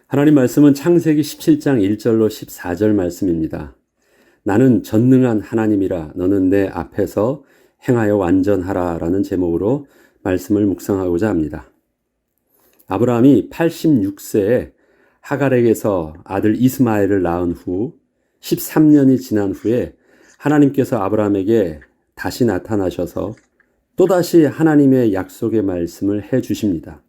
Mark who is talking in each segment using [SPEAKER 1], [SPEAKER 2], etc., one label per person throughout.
[SPEAKER 1] 하나님 말씀은 창세기 17장 1절로 14절 말씀입니다. 나는 전능한 하나님이라 너는 내 앞에서 행하여 완전하라 라는 제목으로 말씀을 묵상하고자 합니다. 아브라함이 86세에 하갈에게서 아들 이스마엘을 낳은 후 13년이 지난 후에 하나님께서 아브라함에게 다시 나타나셔서 또다시 하나님의 약속의 말씀을 해 주십니다.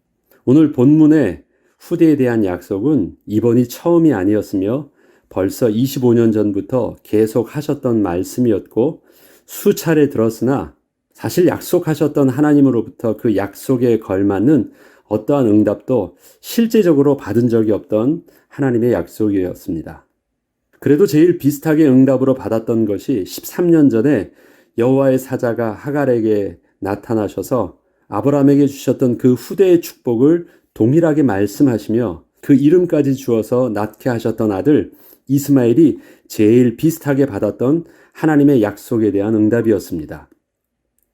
[SPEAKER 1] 오늘 본문의 후대에 대한 약속은 이번이 처음이 아니었으며 벌써 25년 전부터 계속 하셨던 말씀이었고 수차례 들었으나 사실 약속하셨던 하나님으로부터 그 약속에 걸맞는 어떠한 응답도 실제적으로 받은 적이 없던 하나님의 약속이었습니다. 그래도 제일 비슷하게 응답으로 받았던 것이 13년 전에 여호와의 사자가 하갈에게 나타나셔서 아브라함에게 주셨던 그 후대의 축복을 동일하게 말씀하시며 그 이름까지 주어서 낳게 하셨던 아들 이스마엘이 제일 비슷하게 받았던 하나님의 약속에 대한 응답이었습니다.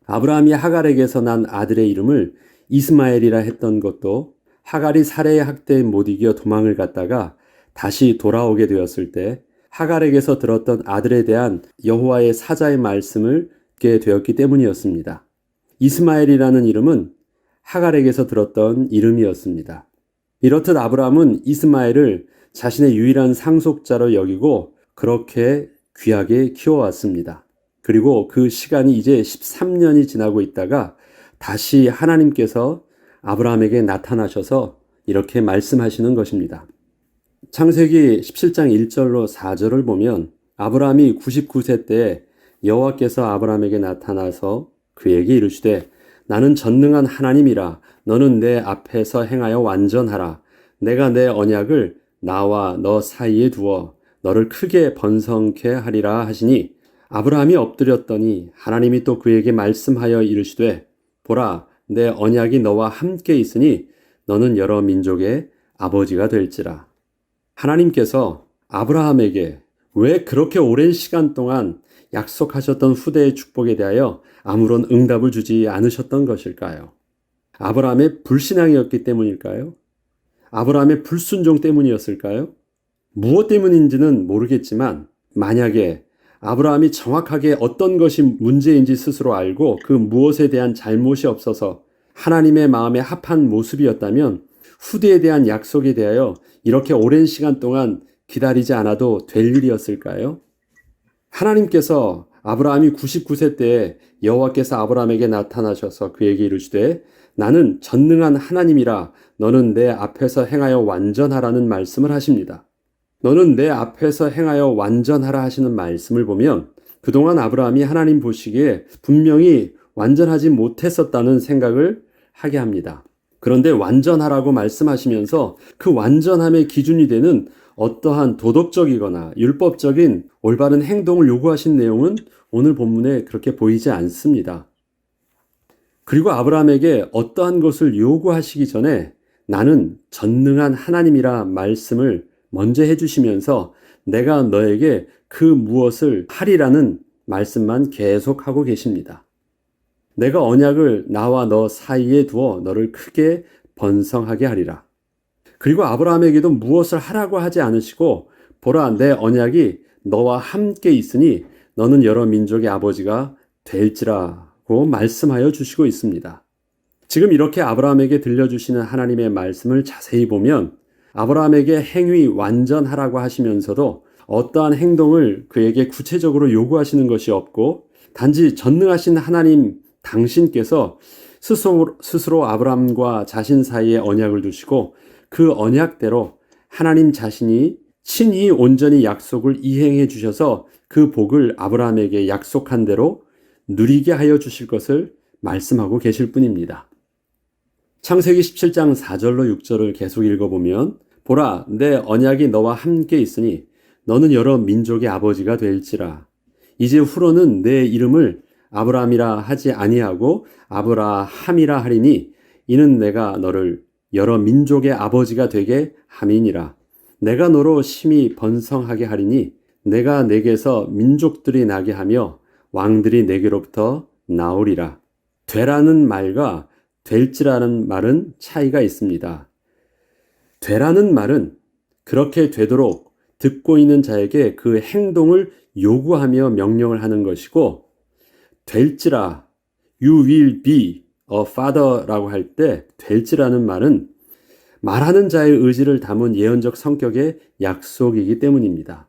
[SPEAKER 1] 아브라함이 하갈에게서 난 아들의 이름을 이스마엘이라 했던 것도 하갈이 살해의 학대에 못 이겨 도망을 갔다가 다시 돌아오게 되었을 때 하갈에게서 들었던 아들에 대한 여호와의 사자의 말씀을 듣게 되었기 때문이었습니다. 이스마엘이라는 이름은 하갈에게서 들었던 이름이었습니다. 이렇듯 아브라함은 이스마엘을 자신의 유일한 상속자로 여기고 그렇게 귀하게 키워왔습니다. 그리고 그 시간이 이제 13년이 지나고 있다가 다시 하나님께서 아브라함에게 나타나셔서 이렇게 말씀하시는 것입니다. 창세기 17장 1절로 4절을 보면 아브라함이 99세 때에 여호와께서 아브라함에게 나타나서 그에게 이르시되 나는 전능한 하나님이라 너는 내 앞에서 행하여 완전하라. 내가 내 언약을 나와 너 사이에 두어 너를 크게 번성케 하리라 하시니 아브라함이 엎드렸더니 하나님이 또 그에게 말씀하여 이르시되 보라 내 언약이 너와 함께 있으니 너는 여러 민족의 아버지가 될지라. 하나님께서 아브라함에게 왜 그렇게 오랜 시간 동안 약속하셨던 후대의 축복에 대하여 아무런 응답을 주지 않으셨던 것일까요? 아브라함의 불신앙이었기 때문일까요? 아브라함의 불순종 때문이었을까요? 무엇 때문인지는 모르겠지만 만약에 아브라함이 정확하게 어떤 것이 문제인지 스스로 알고 그 무엇에 대한 잘못이 없어서 하나님의 마음에 합한 모습이었다면 후대에 대한 약속에 대하여 이렇게 오랜 시간 동안 기다리지 않아도 될 일이었을까요? 하나님께서 아브라함이 99세 때에 여호와께서 아브라함에게 나타나셔서 그에게 이르시되 나는 전능한 하나님이라 너는 내 앞에서 행하여 완전하라는 말씀을 하십니다. 너는 내 앞에서 행하여 완전하라 하시는 말씀을 보면 그동안 아브라함이 하나님 보시기에 분명히 완전하지 못했었다는 생각을 하게 합니다. 그런데 완전하라고 말씀하시면서 그 완전함의 기준이 되는 어떠한 도덕적이거나 율법적인 올바른 행동을 요구하신 내용은 오늘 본문에 그렇게 보이지 않습니다. 그리고 아브라함에게 어떠한 것을 요구하시기 전에 나는 전능한 하나님이라 말씀을 먼저 해주시면서 내가 너에게 그 무엇을 하리라는 말씀만 계속하고 계십니다. 내가 언약을 나와 너 사이에 두어 너를 크게 번성하게 하리라. 그리고 아브라함에게도 무엇을 하라고 하지 않으시고 보라 내 언약이 너와 함께 있으니 너는 여러 민족의 아버지가 될지라고 말씀하여 주시고 있습니다. 지금 이렇게 아브라함에게 들려주시는 하나님의 말씀을 자세히 보면 아브라함에게 행위 완전하라고 하시면서도 어떠한 행동을 그에게 구체적으로 요구하시는 것이 없고 단지 전능하신 하나님 당신께서 스스로 아브라함과 자신 사이에 언약을 두시고 그 언약대로 하나님 자신이 친히 온전히 약속을 이행해 주셔서 그 복을 아브라함에게 약속한 대로 누리게 하여 주실 것을 말씀하고 계실 뿐입니다. 창세기 17장 4절로 6절을 계속 읽어보면 보라 내 언약이 너와 함께 있으니 너는 여러 민족의 아버지가 될지라. 이제 후로는 내 이름을 아브라함이라 하지 아니하고 아브라함이라 하리니 이는 내가 너를 여러 민족의 아버지가 되게 함이니라. 내가 너로 심히 번성하게 하리니 내가 내게서 민족들이 나게 하며 왕들이 내게로부터 나오리라. 되라는 말과 될지라는 말은 차이가 있습니다. 되라는 말은 그렇게 되도록 듣고 있는 자에게 그 행동을 요구하며 명령을 하는 것이고, 될지라 you will be a father라고 할 때 될지라는 말은 말하는 자의 의지를 담은 예언적 성격의 약속이기 때문입니다.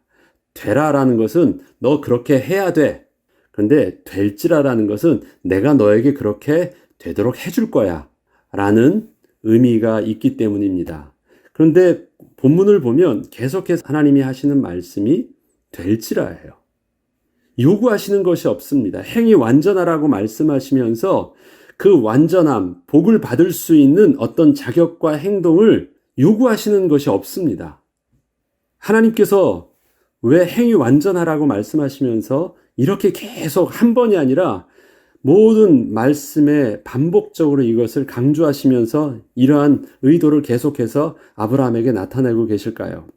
[SPEAKER 1] 되라라는 것은 너 그렇게 해야 돼. 그런데 될지라라는 것은 내가 너에게 그렇게 되도록 해줄 거야 라는 의미가 있기 때문입니다. 그런데 본문을 보면 계속해서 하나님이 하시는 말씀이 될지라예요. 요구하시는 것이 없습니다. 행위 완전하라고 말씀하시면서 그 완전함, 복을 받을 수 있는 어떤 자격과 행동을 요구하시는 것이 없습니다. 하나님께서 왜 행위 완전하라고 말씀하시면서 이렇게 계속 한 번이 아니라 모든 말씀에 반복적으로 이것을 강조하시면서 이러한 의도를 계속해서 아브라함에게 나타내고 계실까요?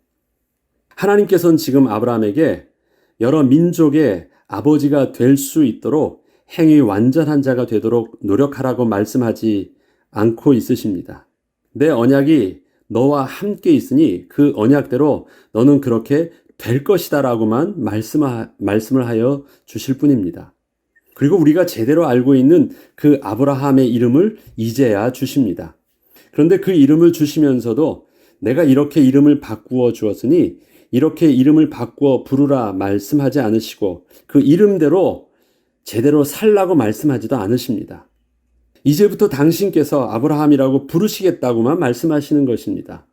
[SPEAKER 1] 하나님께서는 지금 아브라함에게 여러 민족의 아버지가 될 수 있도록 행위 완전한 자가 되도록 노력하라고 말씀하지 않고 있으십니다. 내 언약이 너와 함께 있으니 그 언약대로 너는 그렇게 될 것이다 라고만 말씀을 하여 주실 뿐입니다. 그리고 우리가 제대로 알고 있는 그 아브라함의 이름을 이제야 주십니다. 그런데 그 이름을 주시면서도 내가 이렇게 이름을 바꾸어 주었으니 이렇게 이름을 바꾸어 부르라 말씀하지 않으시고 그 이름대로 제대로 살라고 말씀하지도 않으십니다. 이제부터 당신께서 아브라함이라고 부르시겠다고만 말씀하시는 것입니다.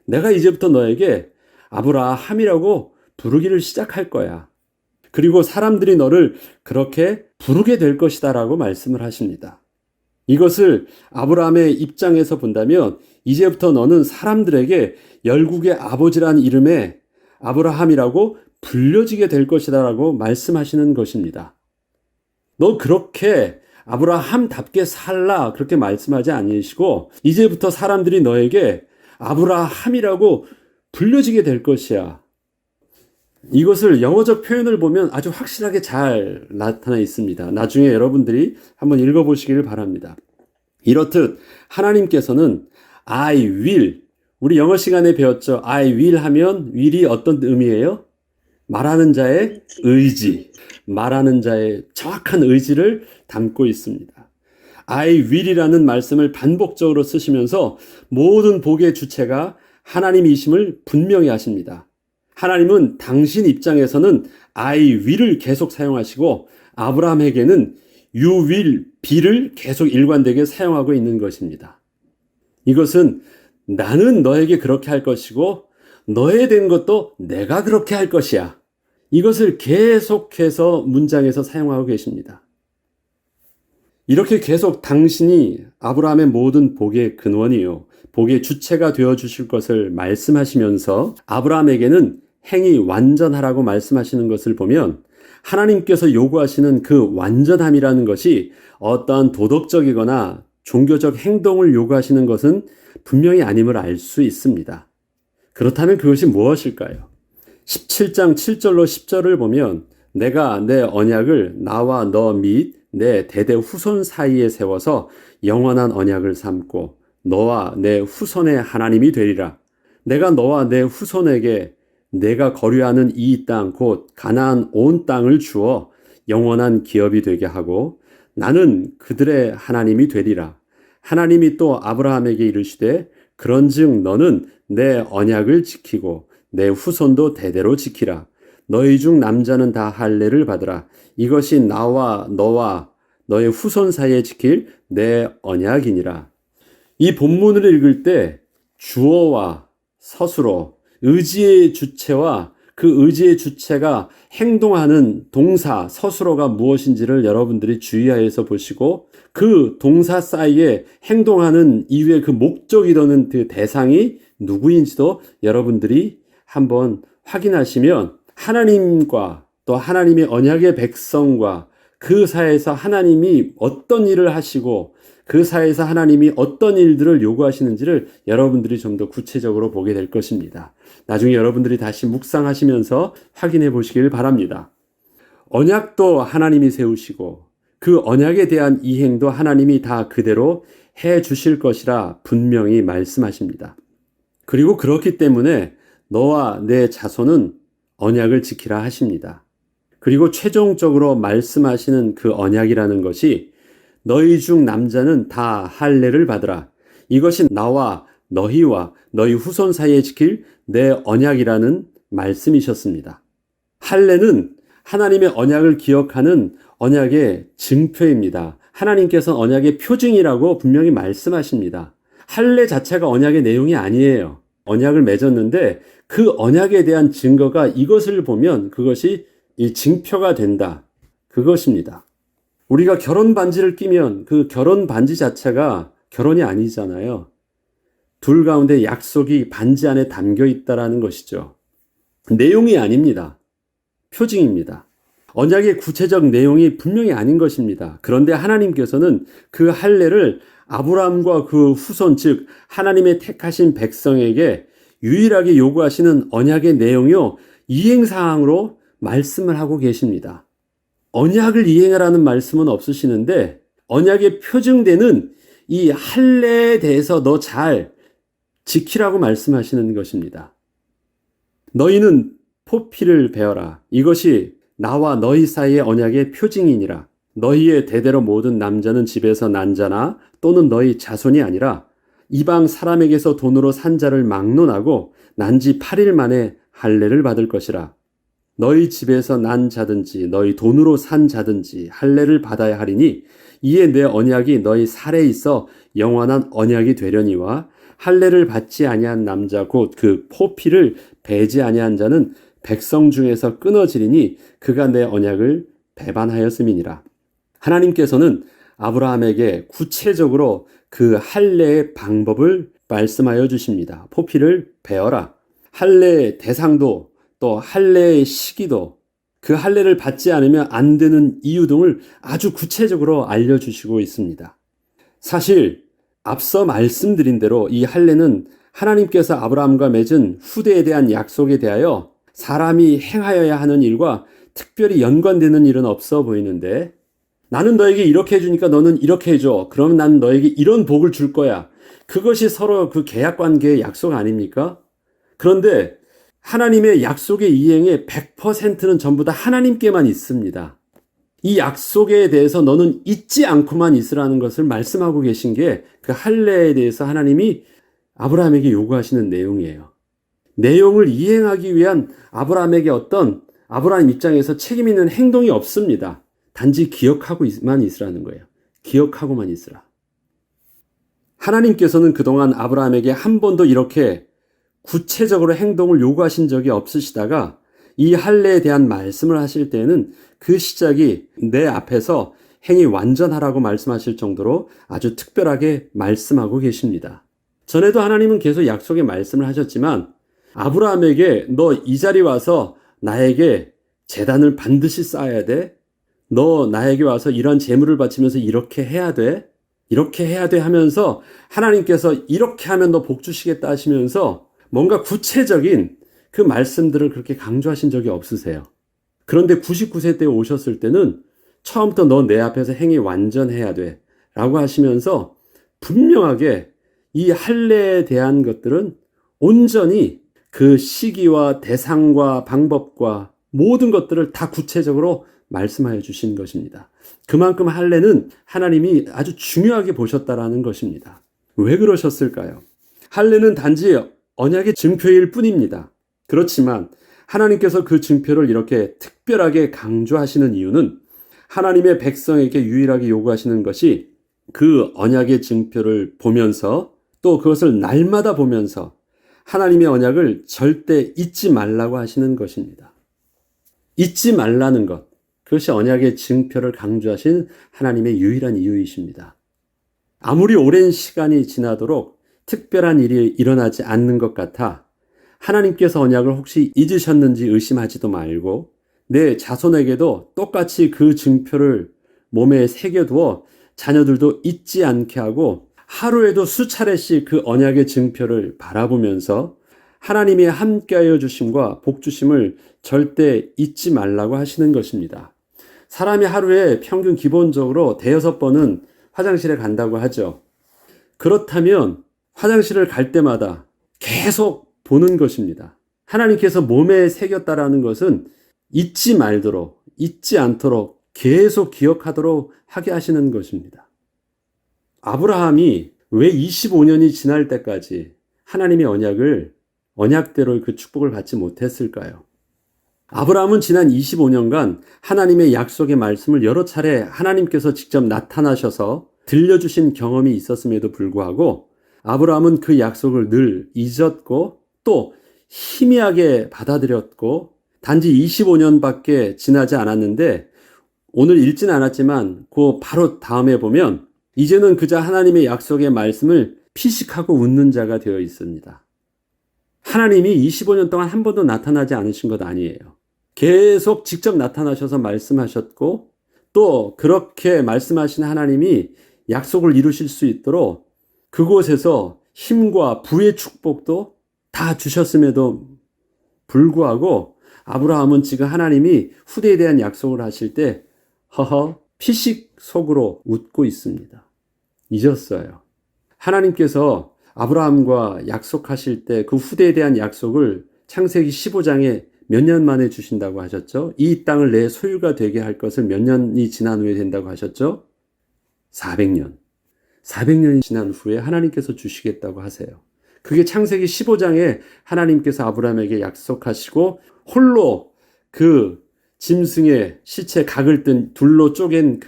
[SPEAKER 1] 내가 이제부터 너에게 아브라함이라고 부르기를 시작할 거야. 그리고 사람들이 너를 그렇게 부르게 될 것이다 라고 말씀을 하십니다. 이것을 아브라함의 입장에서 본다면 이제부터 너는 사람들에게 열국의 아버지란 이름에 아브라함이라고 불려지게 될 것이다 라고 말씀하시는 것입니다. 너 그렇게 아브라함답게 살라 그렇게 말씀하지 않으시고 이제부터 사람들이 너에게 아브라함이라고 불려지게 될 것이야. 이것을 영어적 표현을 보면 아주 확실하게 잘 나타나 있습니다. 나중에 여러분들이 한번 읽어보시기를 바랍니다. 이렇듯 하나님께서는 I will, 우리 영어 시간에 배웠죠. I will 하면 will이 어떤 의미예요? 말하는 자의 의지, 말하는 자의 정확한 의지를 담고 있습니다. I will이라는 말씀을 반복적으로 쓰시면서 모든 복의 주체가 하나님이심을 분명히 하십니다. 하나님은 당신 입장에서는 I will을 계속 사용하시고 아브라함에게는 You will be를 계속 일관되게 사용하고 있는 것입니다. 이것은 나는 너에게 그렇게 할 것이고 너에 대한 것도 내가 그렇게 할 것이야. 이것을 계속해서 문장에서 사용하고 계십니다. 이렇게 계속 당신이 아브라함의 모든 복의 근원이요, 복의 주체가 되어주실 것을 말씀하시면서 아브라함에게는 행위 완전하라고 말씀하시는 것을 보면 하나님께서 요구하시는 그 완전함이라는 것이 어떠한 도덕적이거나 종교적 행동을 요구하시는 것은 분명히 아님을 알 수 있습니다. 그렇다면 그것이 무엇일까요? 17장 7절로 10절을 보면 내가 내 언약을 나와 너 및 내 대대 후손 사이에 세워서 영원한 언약을 삼고 너와 내 후손의 하나님이 되리라. 내가 너와 내 후손에게 내가 거류하는 이 땅 곧 가나안 온 땅을 주어 영원한 기업이 되게 하고 나는 그들의 하나님이 되리라. 하나님이 또 아브라함에게 이르시되 그런즉 너는 내 언약을 지키고 내 후손도 대대로 지키라. 너희 중 남자는 다 할례를 받으라. 이것이 나와 너와 너의 후손 사이에 지킬 내 언약이니라. 이 본문을 읽을 때 주어와 서술어, 의지의 주체와 그 의지의 주체가 행동하는 동사, 서술어가 무엇인지를 여러분들이 주의하여서 보시고 그 동사 사이에 행동하는 이유의 그 목적이라는 그 대상이 누구인지도 여러분들이 한번 확인하시면 하나님과 또 하나님의 언약의 백성과 그 사이에서 하나님이 어떤 일을 하시고 그 사이에서 하나님이 어떤 일들을 요구하시는지를 여러분들이 좀 더 구체적으로 보게 될 것입니다. 나중에 여러분들이 다시 묵상하시면서 확인해 보시길 바랍니다. 언약도 하나님이 세우시고 그 언약에 대한 이행도 하나님이 다 그대로 해 주실 것이라 분명히 말씀하십니다. 그리고 그렇기 때문에 너와 내 자손은 언약을 지키라 하십니다. 그리고 최종적으로 말씀하시는 그 언약이라는 것이 너희 중 남자는 다 할례를 받으라. 이것이 나와 너희와 너희 후손 사이에 지킬 내 언약이라는 말씀이셨습니다. 할례는 하나님의 언약을 기억하는 언약의 증표입니다. 하나님께서 언약의 표징이라고 분명히 말씀하십니다. 할례 자체가 언약의 내용이 아니에요. 언약을 맺었는데 그 언약에 대한 증거가 이것을 보면 그것이 이 징표가 된다. 그것입니다. 우리가 결혼 반지를 끼면 그 결혼 반지 자체가 결혼이 아니잖아요. 둘 가운데 약속이 반지 안에 담겨 있다라는 것이죠. 내용이 아닙니다. 표징입니다. 언약의 구체적 내용이 분명히 아닌 것입니다. 그런데 하나님께서는 그 할례를 아브라함과 그 후손, 즉 하나님의 택하신 백성에게 유일하게 요구하시는 언약의 내용이요, 이행사항으로 말씀을 하고 계십니다. 언약을 이행하라는 말씀은 없으시는데 언약의 표징되는 이 할례에 대해서 너 잘 지키라고 말씀하시는 것입니다. 너희는 포피를 베어라. 이것이 나와 너희 사이의 언약의 표징이니라. 너희의 대대로 모든 남자는 집에서 난 자나 또는 너희 자손이 아니라 이방 사람에게서 돈으로 산 자를 막론하고 난 지 8일 만에 할례를 받을 것이라. 너희 집에서 난 자든지 너희 돈으로 산 자든지 할례를 받아야 하리니 이에 내 언약이 너희 살에 있어 영원한 언약이 되려니와 할례를 받지 아니한 남자 곧 그 포피를 베지 아니한 자는 백성 중에서 끊어지리니 그가 내 언약을 배반하였음이니라. 하나님께서는 아브라함에게 구체적으로 그 할례의 방법을 말씀하여 주십니다. 포피를 베어라. 할례의 대상도 또 할례의 시기도 그 할례를 받지 않으면 안 되는 이유 등을 아주 구체적으로 알려주시고 있습니다. 사실 앞서 말씀드린 대로 이 할례는 하나님께서 아브라함과 맺은 후대에 대한 약속에 대하여 사람이 행하여야 하는 일과 특별히 연관되는 일은 없어 보이는데, 나는 너에게 이렇게 해주니까 너는 이렇게 해줘. 그럼 난 너에게 이런 복을 줄 거야. 그것이 서로 그 계약 관계의 약속 아닙니까? 그런데 하나님의 약속의 이행의 100%는 전부 다 하나님께만 있습니다. 이 약속에 대해서 너는 잊지 않고만 있으라는 것을 말씀하고 계신 게 그 할례에 대해서 하나님이 아브라함에게 요구하시는 내용이에요. 내용을 이행하기 위한 아브라함에게 어떤 아브라함 입장에서 책임 있는 행동이 없습니다. 단지 기억하고만 있으라는 거예요. 기억하고만 있으라. 하나님께서는 그동안 아브라함에게 한 번도 이렇게 구체적으로 행동을 요구하신 적이 없으시다가 이 할례에 대한 말씀을 하실 때에는 그 시작이 내 앞에서 행위 완전하라고 말씀하실 정도로 아주 특별하게 말씀하고 계십니다. 전에도 하나님은 계속 약속의 말씀을 하셨지만 아브라함에게 너 이 자리 와서 나에게 제단을 반드시 쌓아야 돼. 너 나에게 와서 이런 제물을 바치면서 이렇게 해야 돼. 이렇게 해야 돼 하면서 하나님께서 이렇게 하면 너 복 주시겠다 하시면서 뭔가 구체적인 그 말씀들을 그렇게 강조하신 적이 없으세요. 그런데 99세 때 오셨을 때는 처음부터 너 내 앞에서 행위 완전해야 돼 라고 하시면서 분명하게 이 할례에 대한 것들은 온전히 그 시기와 대상과 방법과 모든 것들을 다 구체적으로 말씀하여 주신 것입니다. 그만큼 할례는 하나님이 아주 중요하게 보셨다라는 것입니다. 왜 그러셨을까요? 할례는 단지 언약의 증표일 뿐입니다. 그렇지만 하나님께서 그 증표를 이렇게 특별하게 강조하시는 이유는 하나님의 백성에게 유일하게 요구하시는 것이 그 언약의 증표를 보면서 또 그것을 날마다 보면서 하나님의 언약을 절대 잊지 말라고 하시는 것입니다. 잊지 말라는 것, 그것이 언약의 증표를 강조하신 하나님의 유일한 이유이십니다. 아무리 오랜 시간이 지나도록 특별한 일이 일어나지 않는 것 같아 하나님께서 언약을 혹시 잊으셨는지 의심하지도 말고 내 자손에게도 똑같이 그 증표를 몸에 새겨두어 자녀들도 잊지 않게 하고 하루에도 수차례씩 그 언약의 증표를 바라보면서 하나님의 함께하여 주심과 복 주심을 절대 잊지 말라고 하시는 것입니다. 사람이 하루에 평균 기본적으로 5-6번은 화장실에 간다고 하죠. 그렇다면 화장실을 갈 때마다 계속 보는 것입니다. 하나님께서 몸에 새겼다라는 것은 잊지 말도록, 잊지 않도록 계속 기억하도록 하게 하시는 것입니다. 아브라함이 왜 25년이 지날 때까지 하나님의 언약대로 그 축복을 받지 못했을까요? 아브라함은 지난 25년간 하나님의 약속의 말씀을 여러 차례 하나님께서 직접 나타나셔서 들려주신 경험이 있었음에도 불구하고 아브라함은 그 약속을 늘 잊었고 또 희미하게 받아들였고 단지 25년밖에 지나지 않았는데 오늘 읽진 않았지만 그 바로 다음에 보면 이제는 그저 하나님의 약속의 말씀을 피식하고 웃는 자가 되어 있습니다. 하나님이 25년 동안 한 번도 나타나지 않으신 것 아니에요. 계속 직접 나타나셔서 말씀하셨고 또 그렇게 말씀하신 하나님이 약속을 이루실 수 있도록 그곳에서 힘과 부의 축복도 다 주셨음에도 불구하고 아브라함은 지금 하나님이 후대에 대한 약속을 하실 때 피식 속으로 웃고 있습니다. 잊었어요. 하나님께서 아브라함과 약속하실 때 그 후대에 대한 약속을 창세기 15장에 몇 년 만에 주신다고 하셨죠? 이 땅을 내 소유가 되게 할 것을 몇 년이 지난 후에 된다고 하셨죠? 400년. 400년이 지난 후에 하나님께서 주시겠다고 하세요. 그게 창세기 15장에 하나님께서 아브라함에게 약속하시고 홀로 그 짐승의 시체 각을 뜬 둘로 쪼갠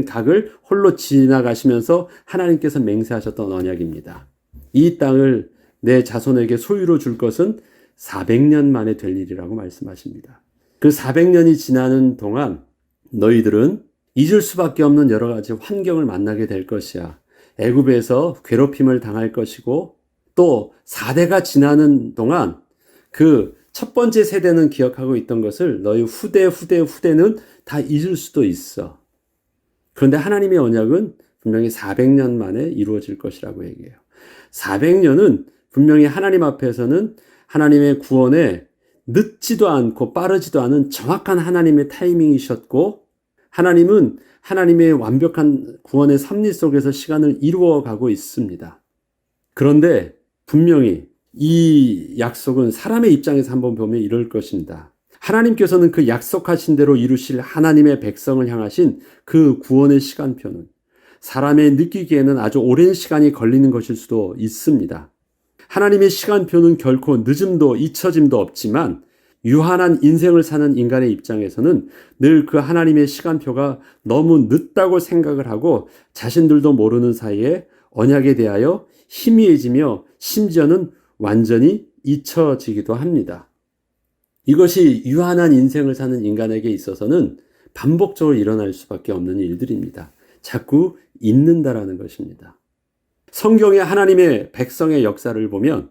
[SPEAKER 1] 각을 홀로 지나가시면서 하나님께서 맹세하셨던 언약입니다. 이 땅을 내 자손에게 소유로 줄 것은 400년 만에 될 일이라고 말씀하십니다. 그 400년이 지나는 동안 너희들은 잊을 수밖에 없는 여러 가지 환경을 만나게 될 것이야. 애굽에서 괴롭힘을 당할 것이고 또 4대가 지나는 동안 그 첫 번째 세대는 기억하고 있던 것을 너희 후대는 다 잊을 수도 있어. 그런데 하나님의 언약은 분명히 400년 만에 이루어질 것이라고 얘기해요. 400년은 분명히 하나님 앞에서는 하나님의 구원에 늦지도 않고 빠르지도 않은 정확한 하나님의 타이밍이셨고 하나님은 하나님의 완벽한 구원의 섭리 속에서 시간을 이루어가고 있습니다. 그런데 분명히 이 약속은 사람의 입장에서 한번 보면 이럴 것입니다. 하나님께서는 그 약속하신 대로 이루실 하나님의 백성을 향하신 그 구원의 시간표는 사람의 느끼기에는 아주 오랜 시간이 걸리는 것일 수도 있습니다. 하나님의 시간표는 결코 늦음도 잊혀짐도 없지만 유한한 인생을 사는 인간의 입장에서는 늘 그 하나님의 시간표가 너무 늦다고 생각을 하고 자신들도 모르는 사이에 언약에 대하여 희미해지며 심지어는 완전히 잊혀지기도 합니다. 이것이 유한한 인생을 사는 인간에게 있어서는 반복적으로 일어날 수밖에 없는 일들입니다. 자꾸 잊는다라는 것입니다. 성경의 하나님의 백성의 역사를 보면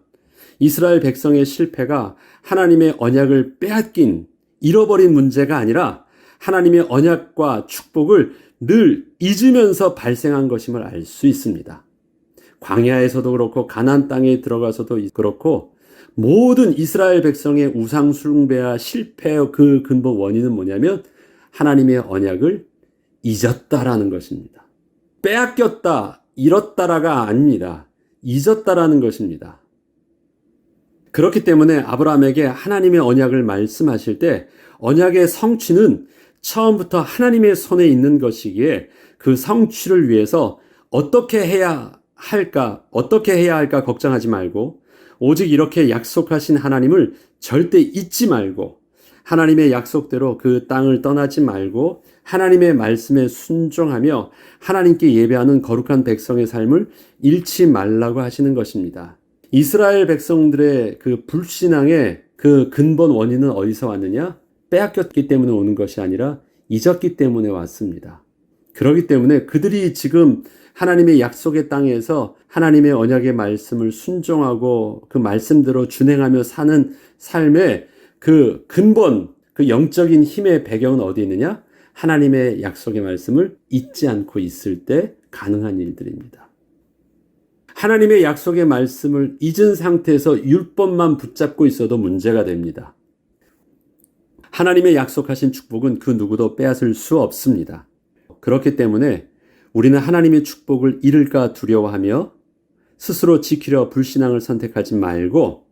[SPEAKER 1] 이스라엘 백성의 실패가 하나님의 언약을 빼앗긴, 잃어버린 문제가 아니라 하나님의 언약과 축복을 늘 잊으면서 발생한 것임을 알 수 있습니다. 광야에서도 그렇고 가나안 땅에 들어가서도 그렇고 모든 이스라엘 백성의 우상 숭배와 실패의 그 근본 원인은 뭐냐면 하나님의 언약을 잊었다라는 것입니다. 빼앗겼다, 잃었다라가 아닙니다. 잊었다라는 것입니다. 그렇기 때문에 아브라함에게 하나님의 언약을 말씀하실 때 언약의 성취는 처음부터 하나님의 손에 있는 것이기에 그 성취를 위해서 어떻게 해야 할까 걱정하지 말고 오직 이렇게 약속하신 하나님을 절대 잊지 말고 하나님의 약속대로 그 땅을 떠나지 말고 하나님의 말씀에 순종하며 하나님께 예배하는 거룩한 백성의 삶을 잃지 말라고 하시는 것입니다. 이스라엘 백성들의 그 불신앙의 그 근본 원인은 어디서 왔느냐? 빼앗겼기 때문에 오는 것이 아니라 잊었기 때문에 왔습니다. 그렇기 때문에 그들이 지금 하나님의 약속의 땅에서 하나님의 언약의 말씀을 순종하고 그 말씀대로 준행하며 사는 삶의 그 근본, 그 영적인 힘의 배경은 어디 있느냐? 하나님의 약속의 말씀을 잊지 않고 있을 때 가능한 일들입니다. 하나님의 약속의 말씀을 잊은 상태에서 율법만 붙잡고 있어도 문제가 됩니다. 하나님의 약속하신 축복은 그 누구도 빼앗을 수 없습니다. 그렇기 때문에 우리는 하나님의 축복을 잃을까 두려워하며 스스로 지키려 불신앙을 선택하지 말고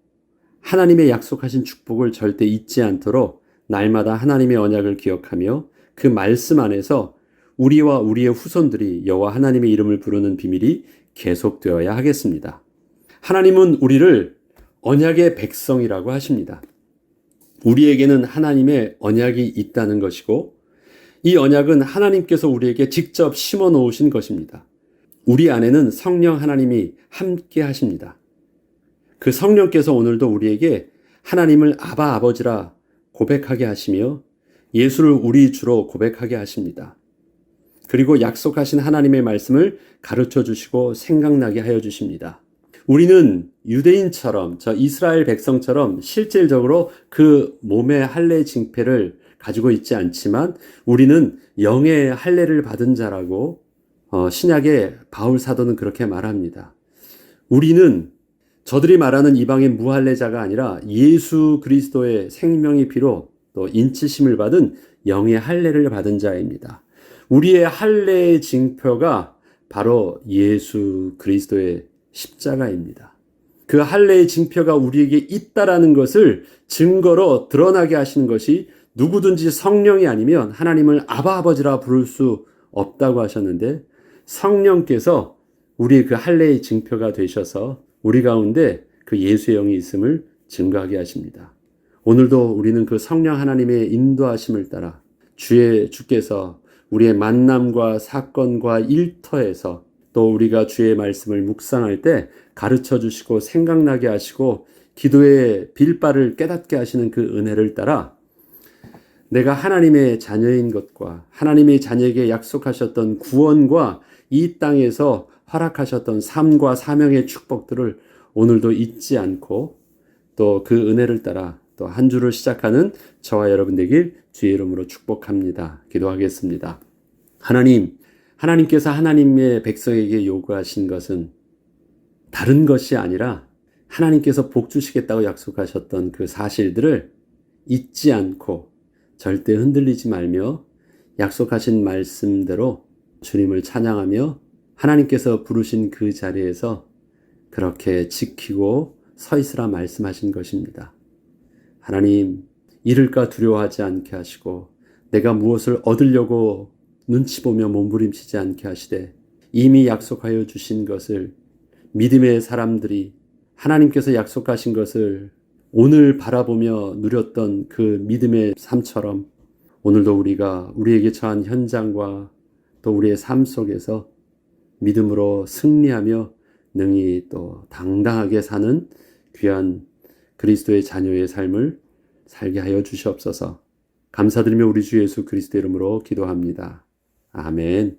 [SPEAKER 1] 하나님의 약속하신 축복을 절대 잊지 않도록 날마다 하나님의 언약을 기억하며 그 말씀 안에서 우리와 우리의 후손들이 여호와 하나님의 이름을 부르는 비밀이 계속되어야 하겠습니다. 하나님은 우리를 언약의 백성이라고 하십니다. 우리에게는 하나님의 언약이 있다는 것이고 이 언약은 하나님께서 우리에게 직접 심어 놓으신 것입니다. 우리 안에는 성령 하나님이 함께 하십니다. 그 성령께서 오늘도 우리에게 하나님을 아바 아버지라 고백하게 하시며 예수를 우리 주로 고백하게 하십니다. 그리고 약속하신 하나님의 말씀을 가르쳐 주시고 생각나게 하여 주십니다. 우리는 유대인처럼 저 이스라엘 백성처럼 실질적으로 그 몸의 할례 징표를 가지고 있지 않지만 우리는 영의 할례를 받은 자라고 신약의 바울 사도는 그렇게 말합니다. 우리는 저들이 말하는 이방의 무할례자가 아니라 예수 그리스도의 생명의 피로 또 인치심을 받은 영의 할례를 받은 자입니다. 우리의 할례의 징표가 바로 예수 그리스도의 십자가입니다. 그 할례의 징표가 우리에게 있다라는 것을 증거로 드러나게 하시는 것이 누구든지 성령이 아니면 하나님을 아바 아버지라 부를 수 없다고 하셨는데 성령께서 우리의 그 할례의 징표가 되셔서 우리 가운데 그 예수의 영이 있음을 증거하게 하십니다. 오늘도 우리는 그 성령 하나님의 인도하심을 따라 주께서 우리의 만남과 사건과 일터에서 또 우리가 주의 말씀을 묵상할 때 가르쳐 주시고 생각나게 하시고 기도의 빌바를 깨닫게 하시는 그 은혜를 따라 내가 하나님의 자녀인 것과 하나님의 자녀에게 약속하셨던 구원과 이 땅에서 허락하셨던 삶과 사명의 축복들을 오늘도 잊지 않고 또 그 은혜를 따라 또 한 주를 시작하는 저와 여러분 되길 주의 이름으로 축복합니다. 기도하겠습니다. 하나님께서 하나님의 백성에게 요구하신 것은 다른 것이 아니라 하나님께서 복 주시겠다고 약속하셨던 그 사실들을 잊지 않고 절대 흔들리지 말며 약속하신 말씀대로 주님을 찬양하며 하나님께서 부르신 그 자리에서 그렇게 지키고 서 있으라 말씀하신 것입니다. 하나님, 잃을까 두려워하지 않게 하시고 내가 무엇을 얻으려고 눈치 보며 몸부림치지 않게 하시되 이미 약속하여 주신 것을 믿음의 사람들이 하나님께서 약속하신 것을 오늘 바라보며 누렸던 그 믿음의 삶처럼 오늘도 우리가 우리에게 처한 현장과 또 우리의 삶 속에서 믿음으로 승리하며 능히 또 당당하게 사는 귀한 그리스도의 자녀의 삶을 살게 하여 주시옵소서. 감사드리며 우리 주 예수 그리스도 이름으로 기도합니다. 아멘.